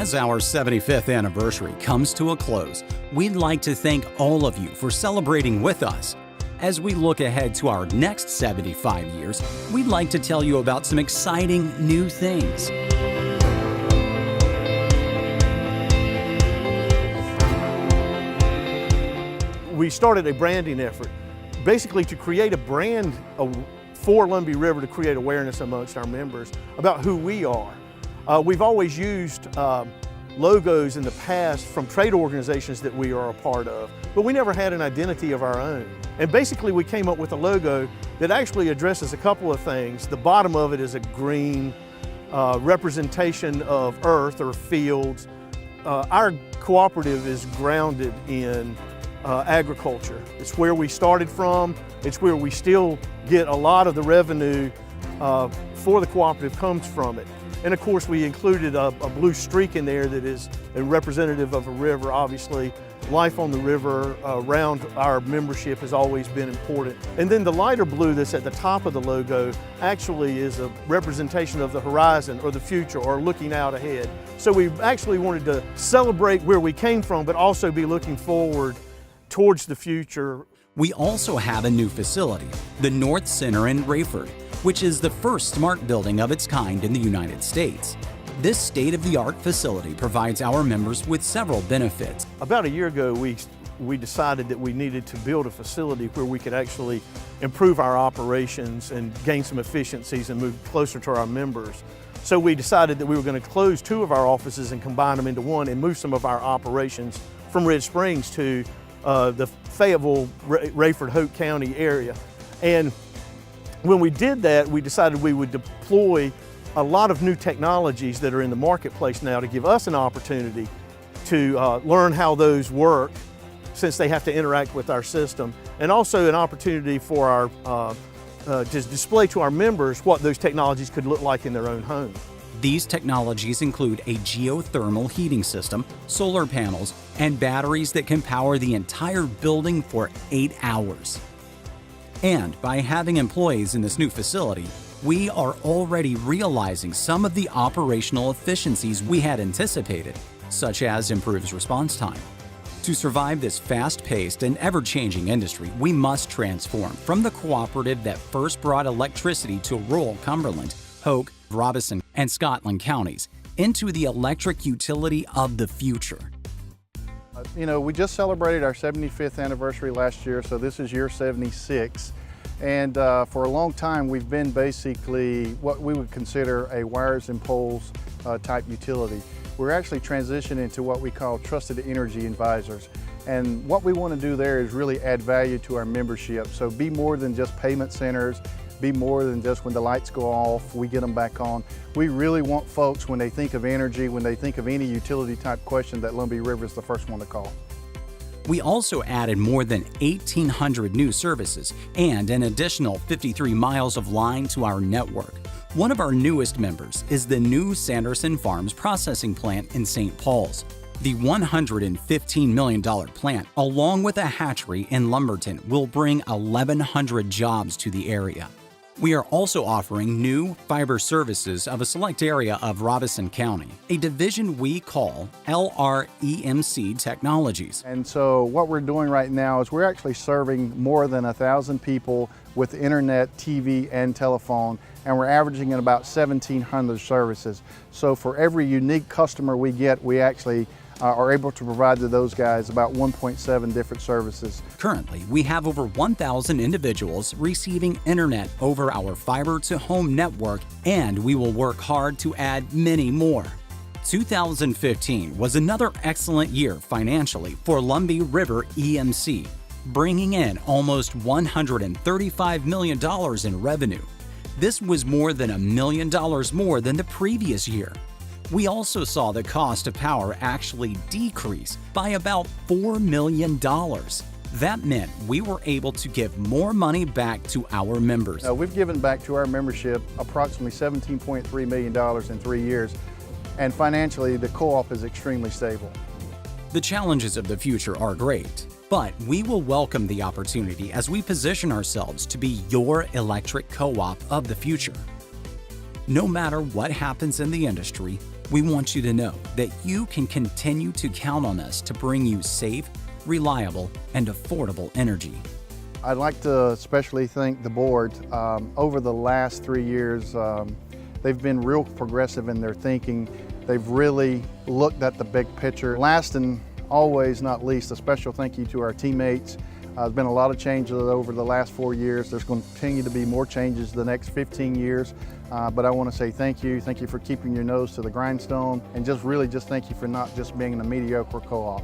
As our 75th anniversary comes to a close, we'd like to thank all of you for celebrating with us. As we look ahead to our next 75 years, we'd like to tell you about some exciting new things. We started a branding effort, basically to create a brand for Lumbee River, to create awareness amongst our members about who we are. We've always used logos in the past from trade organizations that we are a part of, but we never had an identity of our own. And basically we came up with a logo that actually addresses a couple of things. The bottom of it is a green representation of earth or fields. Our cooperative is grounded in agriculture. It's where we started from. It's where we still get a lot of the revenue for the cooperative comes from it. And of course we included a blue streak in there that is a representative of a river. Obviously, life on the river around our membership has always been important. And then the lighter blue that's at the top of the logo actually is a representation of the horizon or the future or looking out ahead. So we actually wanted to celebrate where we came from, but also be looking forward towards the future. We also have a new facility, the North Center in Rayford, which is the first smart building of its kind in the United States. This state-of-the-art facility provides our members with several benefits. About a year ago, we decided that we needed to build a facility where we could actually improve our operations and gain some efficiencies and move closer to our members. So we decided that we were going to close 2 of our offices and combine them into one and move some of our operations from Red Springs to the Fayetteville, Rayford, Hoke County area. And when we did that, we decided we would deploy a lot of new technologies that are in the marketplace now to give us an opportunity to learn how those work, since they have to interact with our system, and also an opportunity for our to display to our members what those technologies could look like in their own home. These technologies include a geothermal heating system, solar panels, and batteries that can power the entire building for 8 hours. And by having employees in this new facility, we are already realizing some of the operational efficiencies we had anticipated, such as improved response time. To survive this fast-paced and ever-changing industry, we must transform from the cooperative that first brought electricity to rural Cumberland, Hoke, Robeson, and Scotland counties into the electric utility of the future. You know, we just celebrated our 75th anniversary last year, so this is year 76. And for a long time, we've been basically what we would consider a wires and poles type utility. We're actually transitioning to what we call trusted energy advisors. And what we want to do there is really add value to our membership. So be more than just payment centers, be more than just when the lights go off, we get them back on. We really want folks, when they think of energy, when they think of any utility type question, that Lumbee River is the first one to call. We also added more than 1,800 new services and an additional 53 miles of line to our network. One of our newest members is the new Sanderson Farms processing plant in St. Paul's. The $115 million plant, along with a hatchery in Lumberton, will bring 1,100 jobs to the area. We are also offering new fiber services of a select area of Robeson County, a division we call LREMC Technologies. And so what we're doing right now is we're actually serving more than 1,000 people with internet, TV, and telephone, and we're averaging in about 1,700 services. So for every unique customer we get, we actually are able to provide to those guys about 1.7 different services. Currently, we have over 1,000 individuals receiving internet over our fiber-to-home network, and we will work hard to add many more. 2015 was another excellent year financially for Lumbee River EMC, bringing in almost $135 million in revenue. This was more than $1 million more than the previous year. We also saw the cost of power actually decrease by about $4 million. That meant we were able to give more money back to our members. We've given back to our membership approximately $17.3 million in 3 years, and financially the co-op is extremely stable. The challenges of the future are great, but we will welcome the opportunity as we position ourselves to be your electric co-op of the future. No matter what happens in the industry, We want you to know that you can continue to count on us to bring you safe, reliable, and affordable energy. I'd like to especially thank the board. Over the last 3 years, they've been real progressive in their thinking. They've really looked at the big picture. Last and always not least, a special thank you to our teammates. There's been a lot of changes over the last 4 years. There's going to continue to be more changes the next 15 years. But I want to say thank you. Thank you for keeping your nose to the grindstone, and just thank you for not just being a mediocre co-op.